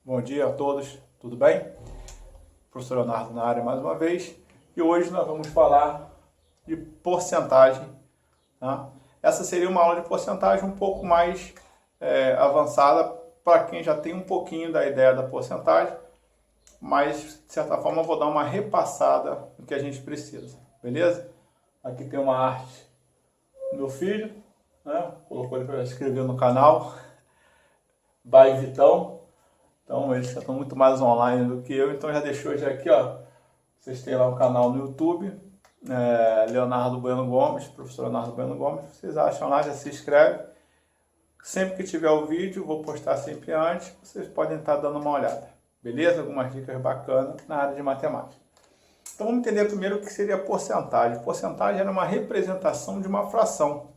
Bom dia a todos, tudo bem? Professor Leonardo na área mais uma vez. E hoje nós vamos falar de porcentagem. Tá? Essa seria uma aula de porcentagem um pouco mais avançada para quem já tem um pouquinho da ideia da porcentagem, mas de certa forma eu vou dar uma repassada no que a gente precisa, beleza? Aqui tem uma arte do meu filho, né? Colocou ele para escrever no canal, By Vitão. Então eles já estão muito mais online do que eu, então já deixou já aqui, ó. Vocês têm lá um canal no YouTube, Leonardo Bueno Gomes, professor Leonardo Bueno Gomes. Vocês acham lá, já se inscreve. Sempre que tiver o vídeo, vou postar sempre antes, vocês podem estar dando uma olhada. Beleza? Algumas dicas bacanas na área de matemática. Então vamos entender primeiro o que seria porcentagem. Porcentagem era uma representação de uma fração,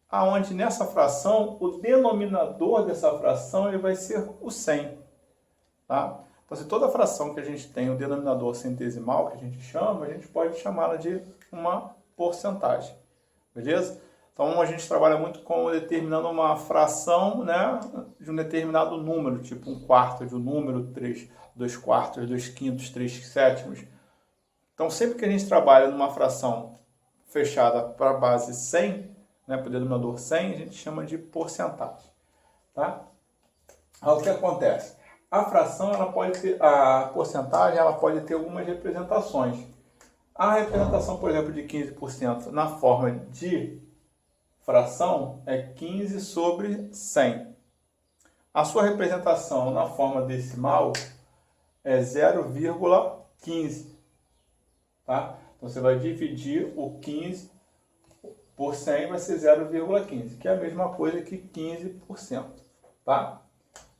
aonde nessa fração, o denominador dessa fração ele vai ser o 100. Tá? Então, se toda fração que a gente tem o denominador centesimal, que a gente chama, a gente pode chamá-la de uma porcentagem. Beleza? Então, a gente trabalha muito com determinando uma fração, né, de um determinado número, tipo 1/4 de um número, 2/4, 2/5, 3/7. Então, sempre que a gente trabalha numa fração fechada para a base 100, né, para o denominador 100, a gente chama de porcentagem. Tá? Aí, o que acontece? A fração, a porcentagem, ela pode ter algumas representações. A representação, por exemplo, de 15% na forma de fração é 15 sobre 100. A sua representação na forma decimal é 0,15. Tá? Então, você vai dividir o 15 por 100, vai ser 0,15, que é a mesma coisa que 15%. Tá?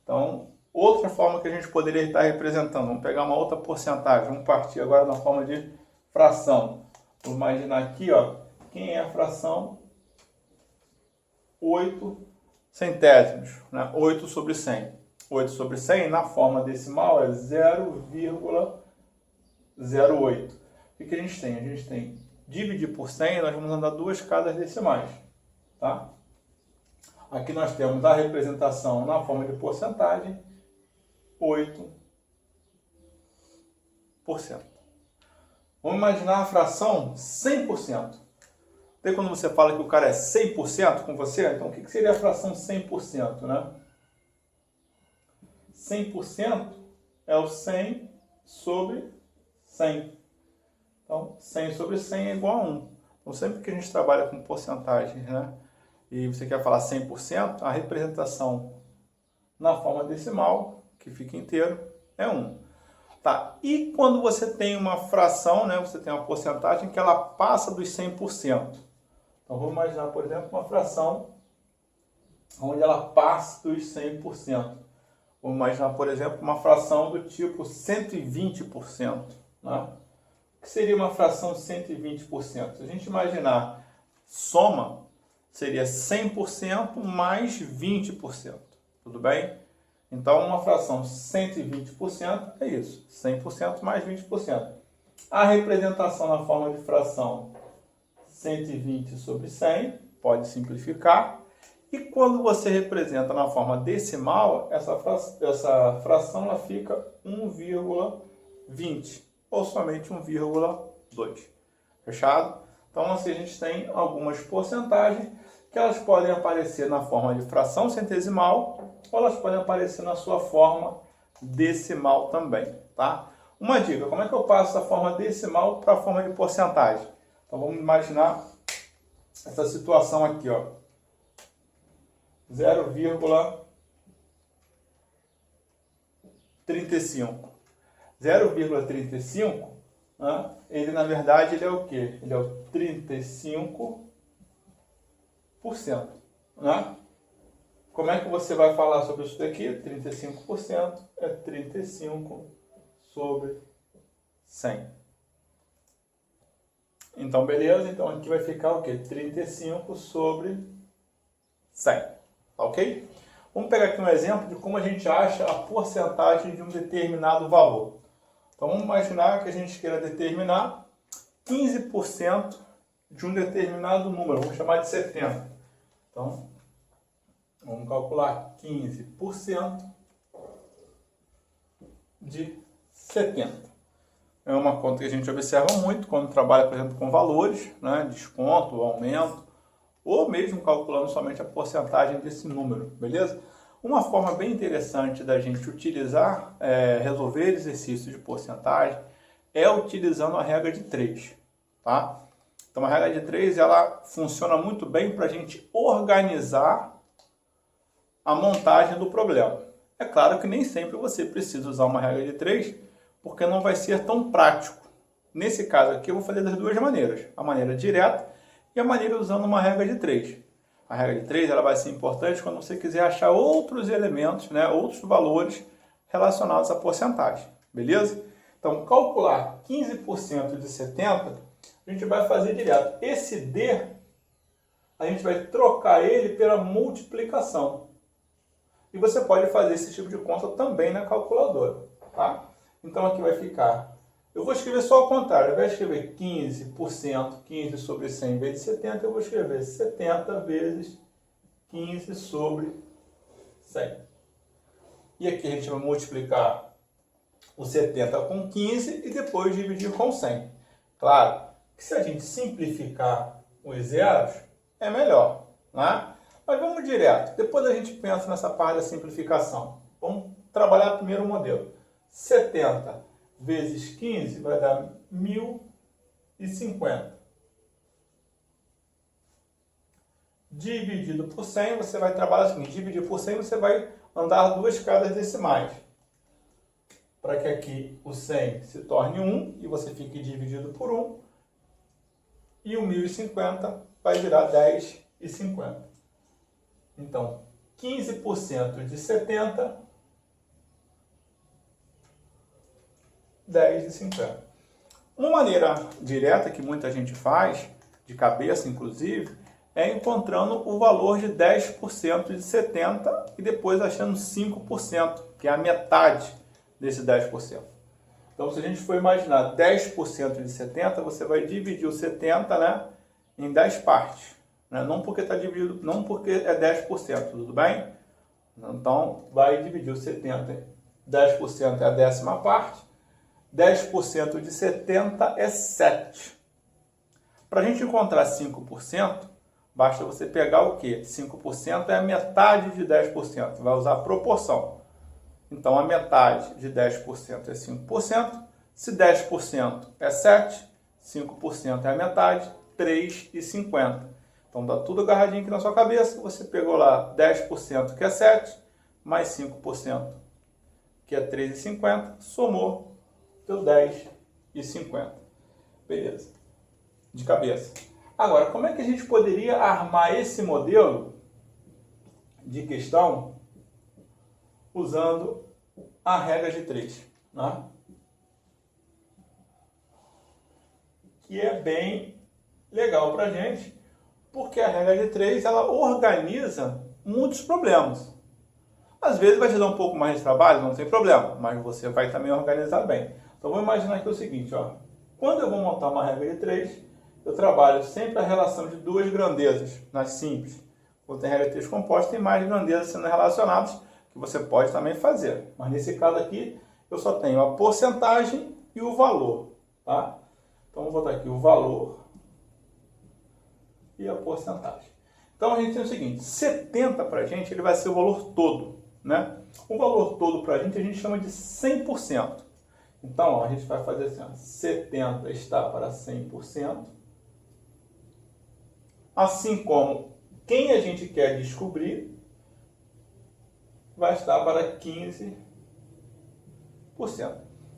Então, outra forma que a gente poderia estar representando, vamos pegar uma outra porcentagem, vamos partir agora na forma de fração. Vou imaginar aqui, ó, quem é a fração 8 centésimos, né? 8 sobre 100. 8 sobre 100 na forma decimal é 0,08. O que a gente tem? A gente tem dividir por 100, nós vamos andar duas casas decimais. Tá? Aqui nós temos a representação na forma de porcentagem, 8%. Vamos imaginar a fração 100%. Até quando você fala que o cara é 100% com você, então o que seria a fração 100%? Né? 100% é o 100 sobre 100. Então, 100 sobre 100 é igual a 1. Então, sempre que a gente trabalha com porcentagens, né, e você quer falar 100%, a representação na forma decimal, que fica inteiro, é 1. Tá? E quando você tem uma fração, né, você tem uma porcentagem que ela passa dos 100%. Então, vamos imaginar, por exemplo, uma fração onde ela passa dos 100%. Vamos imaginar, por exemplo, uma fração do tipo 120%. Né? O que seria uma fração 120%? Se a gente imaginar soma, seria 100% mais 20%. Tudo bem? Então, uma fração 120% é isso. 100% mais 20%. A representação na forma de fração 120 sobre 100, pode simplificar. E quando você representa na forma decimal, essa fração ela fica 1,20 ou somente 1,2. Fechado? Então, assim, a gente tem algumas porcentagens que elas podem aparecer na forma de fração centesimal ou elas podem aparecer na sua forma decimal também. Tá? Uma dica, como é que eu passo da forma decimal para a forma de porcentagem? Então, vamos imaginar essa situação aqui, ó. 0,35. 0,35, né? Ele na verdade ele é o quê? Ele é o 35%. Né? Como é que você vai falar sobre isso daqui? 35% é 35 sobre 100. Então, beleza? Então, aqui vai ficar o quê? 35 sobre 100. Ok? Vamos pegar aqui um exemplo de como a gente acha a porcentagem de um determinado valor. Então, vamos imaginar que a gente queira determinar 15% de um determinado número. Vamos chamar de 70. Então, vamos calcular 15% de 70. É uma conta que a gente observa muito quando trabalha, por exemplo, com valores, né, desconto, aumento, ou mesmo calculando somente a porcentagem desse número, beleza? Uma forma bem interessante da gente utilizar, resolver exercícios de porcentagem, é utilizando a regra de 3, tá? Então a regra de 3 ela funciona muito bem para a gente organizar a montagem do problema. É claro que nem sempre você precisa usar uma regra de 3, porque não vai ser tão prático. Nesse caso aqui eu vou fazer das duas maneiras, a maneira direta e a maneira usando uma regra de 3. A regra de 3 ela vai ser importante quando você quiser achar outros elementos, né, outros valores relacionados à porcentagem, beleza? Então, calcular 15% de 70, a gente vai fazer direto. Esse D, a gente vai trocar ele pela multiplicação. E você pode fazer esse tipo de conta também na calculadora, tá? Então, aqui vai ficar... Eu vou escrever só ao contrário. Ao invés de escrever 15%, 15 sobre 100 vezes 70, eu vou escrever 70 vezes 15 sobre 100. E aqui a gente vai multiplicar o 70 com 15 e depois dividir com 100. Claro que se a gente simplificar os zeros, é melhor, né? Mas vamos direto. Depois a gente pensa nessa parte da simplificação. Vamos trabalhar primeiro o modelo. 70 vezes 15 vai dar 1050. Dividido por 100, você vai trabalhar o seguinte. Dividir por 100, você vai andar duas casas decimais. Para que aqui o 100 se torne 1 e você fique dividido por 1. E o 1050 vai virar 10,50. Então, 15% de 70, 10,50. Uma maneira direta que muita gente faz, de cabeça inclusive, é encontrando o valor de 10% de 70 e depois achando 5%, que é a metade desse 10%. Então, se a gente for imaginar 10% de 70, você vai dividir o 70, né, em 10 partes. Né? Não porque está dividido, não porque é 10%, tudo bem? Então, vai dividir o 70, 10% é a décima parte, 10% de 70 é 7. Para a gente encontrar 5%, basta você pegar o quê? 5% é a metade de 10%, vai usar a proporção. Então, a metade de 10% é 5%, se 10% é 7, 5% é a metade, 3,50. Então, dá tudo agarradinho aqui na sua cabeça, você pegou lá 10% que é 7, mais 5% que é 3,50, somou, deu 10,50. Beleza. De cabeça. Agora, como é que a gente poderia armar esse modelo de questão usando a regra de 3? Né? Que é bem legal para a gente, porque a regra de 3 ela organiza muitos problemas. Às vezes vai te dar um pouco mais de trabalho, não tem problema, mas você vai também organizar bem. Então, vamos imaginar aqui o seguinte, ó. Quando eu vou montar uma regra de 3, eu trabalho sempre a relação de duas grandezas, nas simples. Quando tem regra de 3 composta, tem mais grandezas sendo relacionadas, que você pode também fazer. Mas nesse caso aqui, eu só tenho a porcentagem e o valor, tá? Então, vou botar aqui o valor e a porcentagem. Então, a gente tem o seguinte, 70 para a gente, ele vai ser o valor todo, né? O valor todo para a gente chama de 100%. Então, ó, a gente vai fazer assim, ó, 70 está para 100%, assim como quem a gente quer descobrir vai estar para 15%.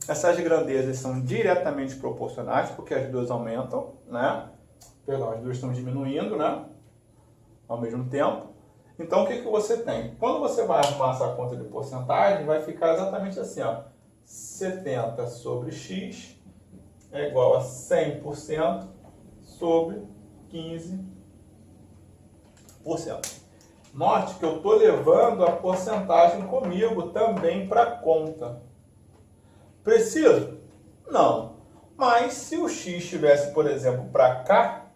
Essas grandezas são diretamente proporcionais, porque as duas aumentam, né? Perdão, as duas estão diminuindo, né? Ao mesmo tempo. Então, o que você tem? Quando você vai arrumar essa conta de porcentagem, vai ficar exatamente assim, ó. 70 sobre x é igual a 100% sobre 15%. Note que eu estou levando a porcentagem comigo também para a conta. Preciso? Não. Mas se o x estivesse, por exemplo, para cá,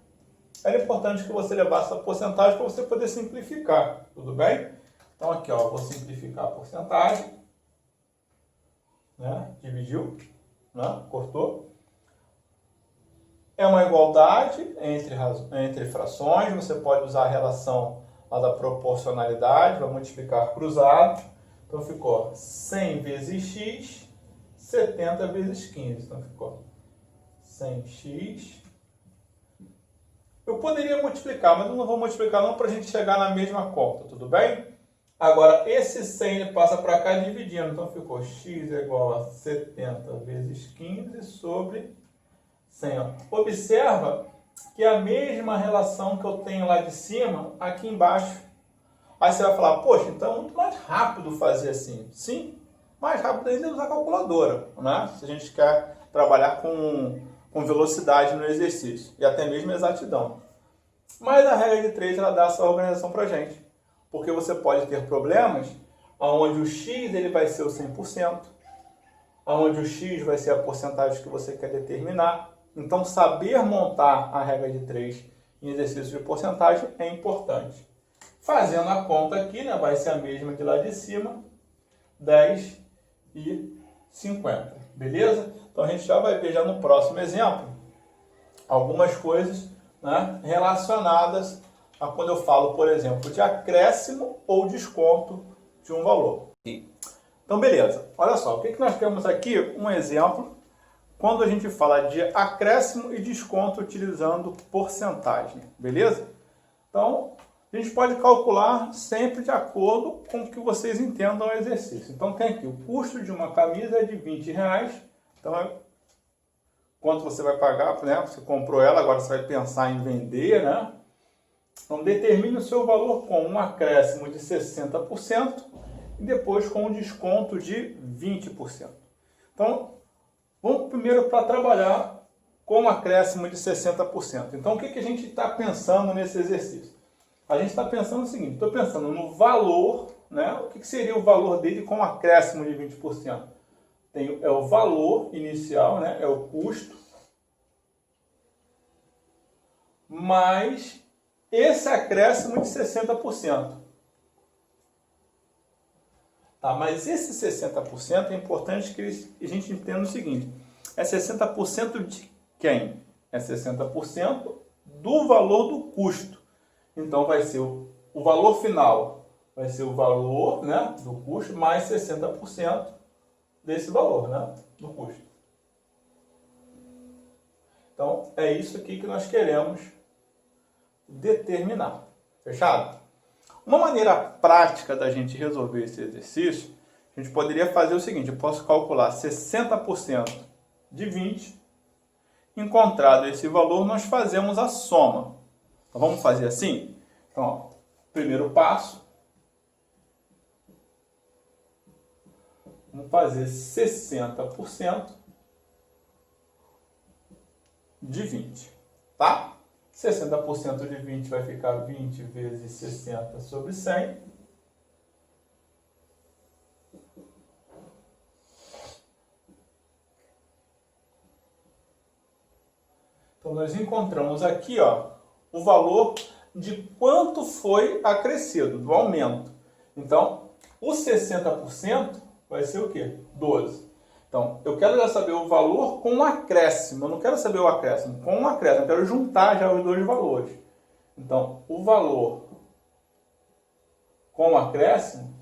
era importante que você levasse a porcentagem para você poder simplificar. Tudo bem? Então aqui, ó, vou simplificar a porcentagem. né? Dividiu, né? Cortou. É uma igualdade entre frações, você pode usar a relação lá da proporcionalidade, vai multiplicar cruzado. Então ficou 100 vezes x, 70 vezes 15. Então ficou 100x. Eu poderia multiplicar, mas eu não vou multiplicar não para a gente chegar na mesma conta, tudo bem? Agora, esse 100 ele passa para cá dividindo, então ficou x é igual a 70 vezes 15 sobre 100. Ó. Observa que é a mesma relação que eu tenho lá de cima, aqui embaixo. Aí você vai falar, poxa, então é muito mais rápido fazer assim. Sim, mais rápido ainda é usar a calculadora, né? Se a gente quer trabalhar com velocidade no exercício e até mesmo exatidão. Mas a regra de 3 ela dá essa organização para a gente. Porque você pode ter problemas onde o x ele vai ser o 100%, onde o x vai ser a porcentagem que você quer determinar. Então, saber montar a regra de 3 em exercício de porcentagem é importante. Fazendo a conta aqui, né, vai ser a mesma de lá de cima, 10 e 50. Beleza? Então, a gente já vai ver já no próximo exemplo algumas coisas, né, relacionadas a quando eu falo, por exemplo, de acréscimo ou desconto de um valor. Então, beleza. Olha só, o que nós temos aqui? Um exemplo quando a gente fala de acréscimo e desconto utilizando porcentagem, beleza? Então, a gente pode calcular sempre de acordo com o que vocês entendam o exercício. Então, tem aqui, o custo de uma camisa é de R$20. Então, quanto você vai pagar, né? Você comprou ela, agora você vai pensar em vender, né? Então, determine o seu valor com um acréscimo de 60% e depois com um desconto de 20%. Então, vamos primeiro para trabalhar com um acréscimo de 60%. Então, o que a gente está pensando nesse exercício? A gente está pensando o seguinte, estou pensando no valor, né? O que seria o valor dele com um acréscimo de 20%? É o valor inicial, né? É o custo, mais esse acréscimo de 60%. Tá, mas esse 60% é importante que a gente entenda o seguinte, é 60% de quem? É 60% do valor do custo. Então vai ser o valor final, vai ser o valor, né, do custo mais 60% desse valor, né, do custo. Então é isso aqui que nós queremos determinar. Fechado? Uma maneira prática da gente resolver esse exercício, a gente poderia fazer o seguinte, eu posso calcular 60% de 20, encontrado esse valor, nós fazemos a soma. Então, vamos fazer assim? Então, ó, primeiro passo, vamos fazer 60% de 20, tá? 60% de 20 vai ficar 20 vezes 60 sobre 100. Então, nós encontramos aqui, ó, o valor de quanto foi acrescido, do aumento. Então, o 60% vai ser o quê? 12. Então, eu quero já saber o valor com um acréscimo. Eu não quero saber o acréscimo, com um acréscimo. Eu quero juntar já os dois valores. Então, o valor com o acréscimo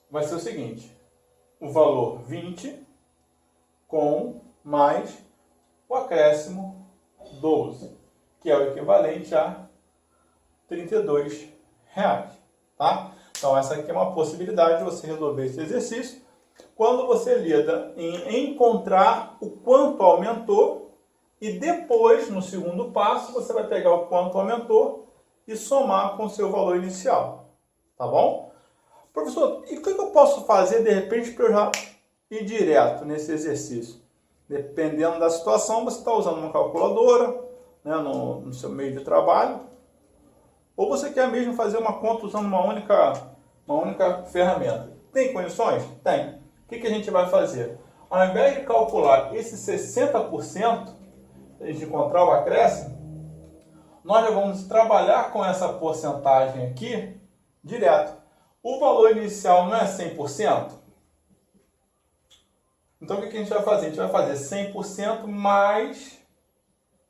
vai ser o seguinte. O valor 20 com mais o acréscimo 12, que é o equivalente a R$32. Tá? Então essa aqui é uma possibilidade de você resolver esse exercício quando você lida em encontrar o quanto aumentou e depois, no segundo passo, você vai pegar o quanto aumentou e somar com o seu valor inicial. Tá bom? Professor, e o que eu posso fazer de repente para eu já ir direto nesse exercício? Dependendo da situação, você está usando uma calculadora, né, no seu meio de trabalho, ou você quer mesmo fazer uma conta usando uma única ferramenta. Tem condições? Tem. O que a gente vai fazer? Ao invés de calcular esse 60%, a gente encontrar o acréscimo, nós já vamos trabalhar com essa porcentagem aqui direto. O valor inicial não é 100%? Então, o que a gente vai fazer? A gente vai fazer 100% mais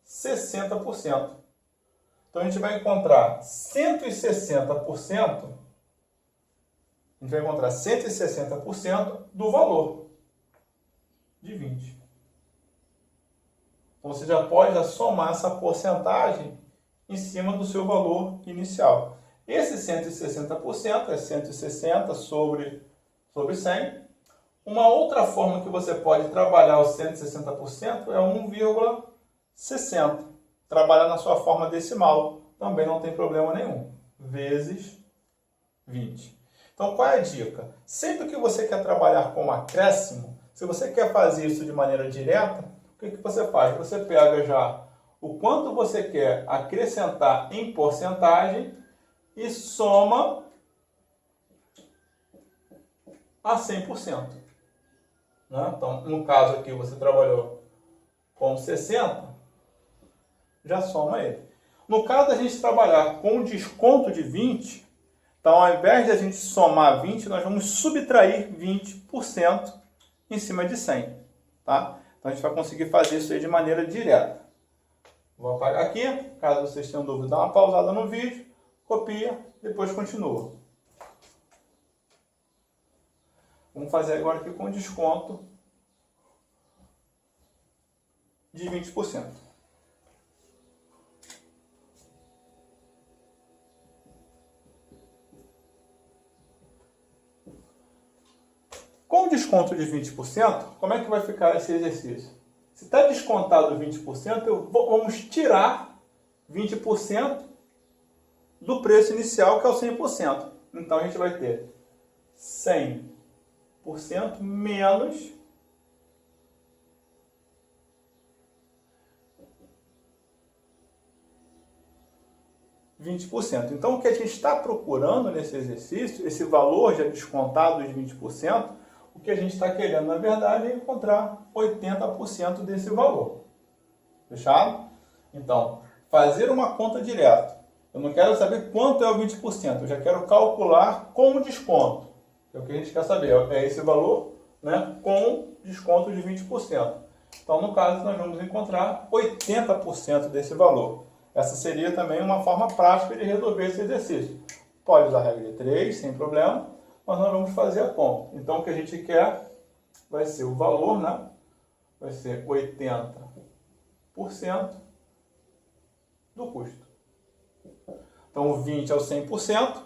60%. Então, a gente vai encontrar 160%, a gente vai encontrar 160% do valor de 20. Então, você já pode somar essa porcentagem em cima do seu valor inicial. Esse 160% é 160 sobre 100. Uma outra forma que você pode trabalhar o 160% é 1,60. Trabalhar na sua forma decimal, também não tem problema nenhum. Vezes 20. Então, qual é a dica? Sempre que você quer trabalhar com acréscimo, se você quer fazer isso de maneira direta, o que você faz? Você pega já o quanto você quer acrescentar em porcentagem e soma a 100%. Né? Então, no caso aqui, você trabalhou com 60, já soma ele. No caso da gente trabalhar com desconto de 20, então ao invés de a gente somar 20, nós vamos subtrair 20% em cima de 100. Tá? Então, a gente vai conseguir fazer isso aí de maneira direta. Vou apagar aqui, caso vocês tenham dúvida, dá uma pausada no vídeo, copia, depois continua. Vamos fazer agora aqui com desconto de 20%. Com desconto de 20%, como é que vai ficar esse exercício? Se está descontado 20%, vamos tirar 20% do preço inicial, que é o 100%. Então, a gente vai ter 100% menos 20%. Então, o que a gente está procurando nesse exercício, esse valor já descontado dos 20%, o que a gente está querendo, na verdade, é encontrar 80% desse valor. Fechado? Então, fazer uma conta direta. Eu não quero saber quanto é o 20%, eu já quero calcular com desconto. É o que a gente quer saber, é esse valor, né, com desconto de 20%. Então, no caso, nós vamos encontrar 80% desse valor. Essa seria também uma forma prática de resolver esse exercício. Pode usar a regra de 3, sem problema, mas nós vamos fazer a conta. Então, o que a gente quer vai ser o valor, né? Vai ser 80% do custo. Então, o 20 é o 100%,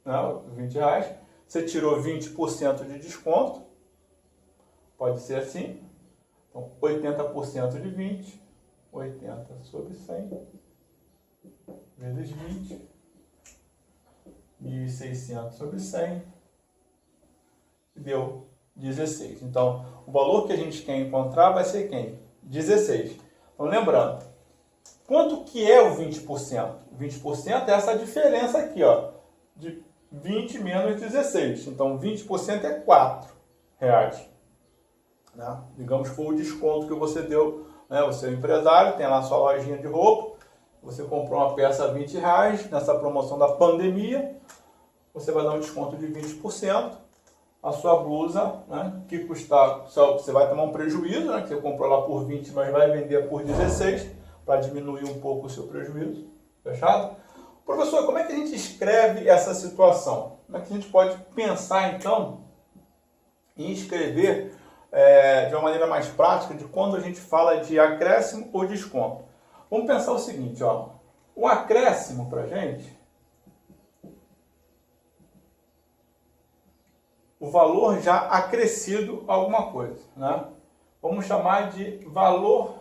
né? R$20. Você tirou 20% de desconto. Pode ser assim. Então, 80% de 20, 80 sobre 100, vezes 20, 1.600 sobre 100, deu 16. Então, o valor que a gente quer encontrar vai ser quem? 16. Então, lembrando, quanto que é o 20%? 20% é essa diferença aqui, ó, de 20 menos 16. Então, 20% é R$4. Né? Digamos que foi o desconto que você deu, né? Você é um empresário, tem lá sua lojinha de roupa, você comprou uma peça a R$20 nessa promoção da pandemia, você vai dar um desconto de 20%. A sua blusa, né, que custar, você vai tomar um prejuízo, né, que você comprou lá por 20, mas vai vender por 16, para diminuir um pouco o seu prejuízo. Fechado? Professor, como é que a gente escreve essa situação? Como é que a gente pode pensar, então, em escrever de uma maneira mais prática de quando a gente fala de acréscimo ou desconto? Vamos pensar o seguinte, ó, o acréscimo para a gente, o valor já acrescido a alguma coisa, né? Vamos chamar de valor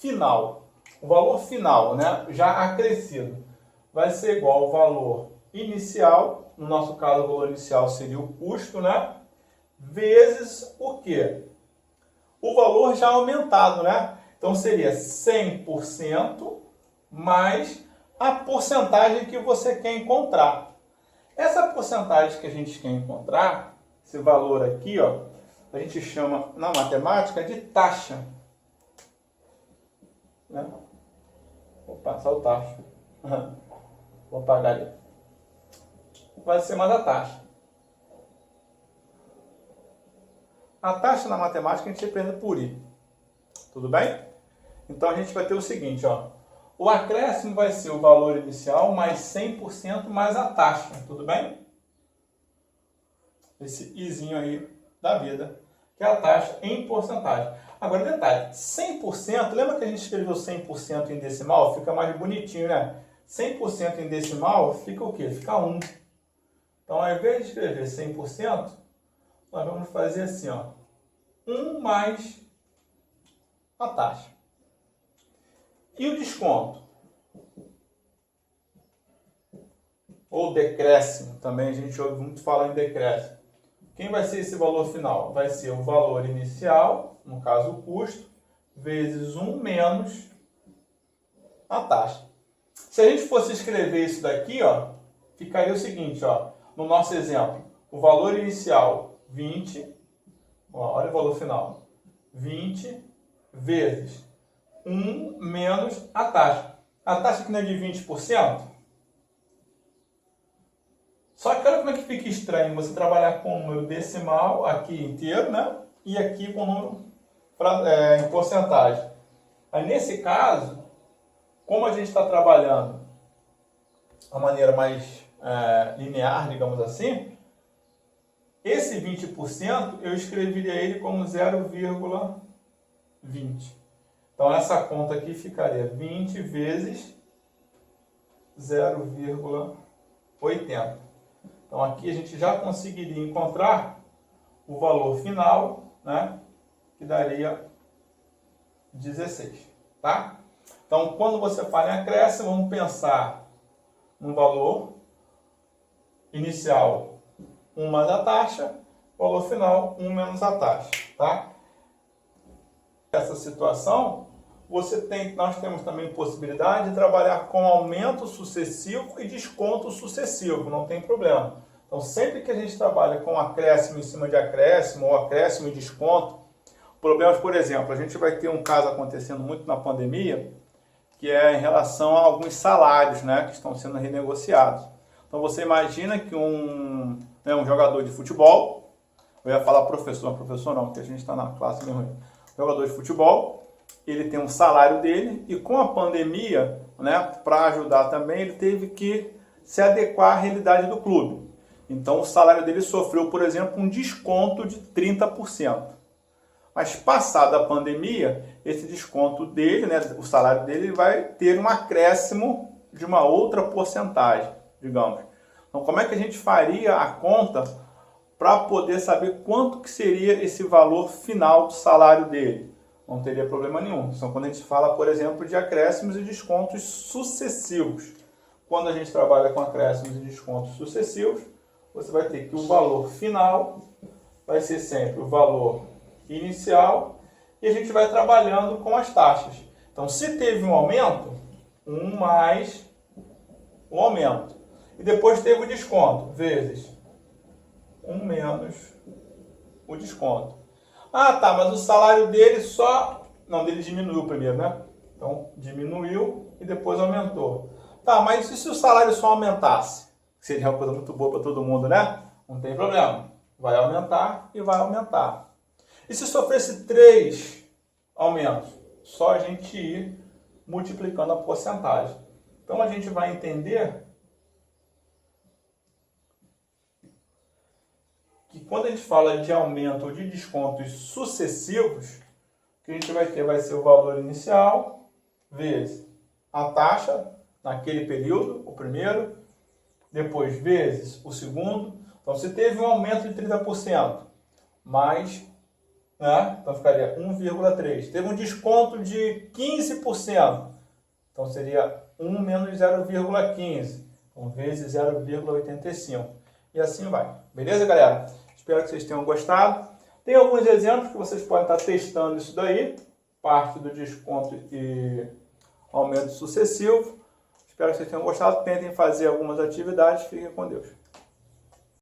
final. O valor final, né, já acrescido, vai ser igual ao valor inicial, no nosso caso o valor inicial seria o custo, né, vezes o quê? O valor já aumentado, né? Então seria 100% mais a porcentagem que você quer encontrar. Essa porcentagem que a gente quer encontrar, esse valor aqui, ó, a gente chama na matemática de taxa. Né? Vou passar o taxa. Vou apagar ali. Vai ser mais a taxa. A taxa na matemática a gente representa por I. Tudo bem? Então a gente vai ter o seguinte, ó. O acréscimo vai ser o valor inicial mais 100% mais a taxa. Tudo bem? Esse Izinho aí da vida, que é a taxa em porcentagem. Agora, detalhe, 100%, lembra que a gente escreveu 100% em decimal? Fica mais bonitinho, né? 100% em decimal fica o quê? Fica 1. Então, ao invés de escrever 100%, nós vamos fazer assim, ó. 1 mais a taxa. E o desconto? Ou decréscimo, também a gente ouve muito falar em decréscimo. Quem vai ser esse valor final? Vai ser o valor inicial, no caso o custo, vezes 1 menos a taxa. Se a gente fosse escrever isso daqui, ó, ficaria o seguinte, ó, no nosso exemplo, o valor inicial 20, ó, olha o valor final, 20 vezes 1 menos a taxa. A taxa aqui não é de 20%? Só que olha como é que fica estranho você trabalhar com o número decimal aqui inteiro, né? E aqui com o número em porcentagem. Aí nesse caso, como a gente está trabalhando de uma maneira mais linear, digamos assim, esse 20% eu escreveria ele como 0,20. Então essa conta aqui ficaria 20 vezes 0,80. Então aqui a gente já conseguiria encontrar o valor final, né, que daria 16, tá? Então quando você fala em acréscimo, vamos pensar no valor inicial 1 mais a taxa, valor final 1 menos a taxa, tá? Essa situação, nós temos também possibilidade de trabalhar com aumento sucessivo e desconto sucessivo, não tem problema. Então, sempre que a gente trabalha com acréscimo em cima de acréscimo, ou acréscimo e desconto, problemas, por exemplo, a gente vai ter um caso acontecendo muito na pandemia, que é em relação a alguns salários, né, que estão sendo renegociados. Então, você imagina que um jogador de futebol, eu ia falar professor não, porque a gente está na classe mesmo. Jogador de futebol, ele tem um salário dele e com a pandemia, né, para ajudar também, ele teve que se adequar à realidade do clube. Então o salário dele sofreu, por exemplo, um desconto de 30%. Mas passada a pandemia, esse desconto dele, né, o salário dele vai ter um acréscimo de uma outra porcentagem, digamos. Então como é que a gente faria a conta para poder saber quanto que seria esse valor final do salário dele? Não teria problema nenhum. Então, quando a gente fala, por exemplo, de acréscimos e descontos sucessivos. Quando a gente trabalha com acréscimos e descontos sucessivos, você vai ter que o valor final vai ser sempre o valor inicial e a gente vai trabalhando com as taxas. Então, se teve um aumento, 1 mais o aumento. E depois teve o desconto, vezes 1 menos o desconto. Ah, tá, mas o salário dele dele diminuiu primeiro, né? Então, diminuiu e depois aumentou. Tá, mas e se o salário só aumentasse? Seria uma coisa muito boa para todo mundo, né? Não tem problema. Vai aumentar e vai aumentar. E se sofresse 3 aumentos? Só a gente ir multiplicando a porcentagem. Então, a gente vai entender que quando a gente fala de aumento ou de descontos sucessivos, o que a gente vai ter vai ser o valor inicial vezes a taxa naquele período, o primeiro, depois vezes o segundo. Então, se teve um aumento de 30%, mais, né? Então ficaria 1,3. Teve um desconto de 15%, então seria 1 menos 0,15, então vezes 0,85. E assim vai. Beleza, galera? Espero que vocês tenham gostado. Tem alguns exemplos que vocês podem estar testando isso daí. Parte do desconto e aumento sucessivo. Espero que vocês tenham gostado. Tentem fazer algumas atividades. Fiquem com Deus.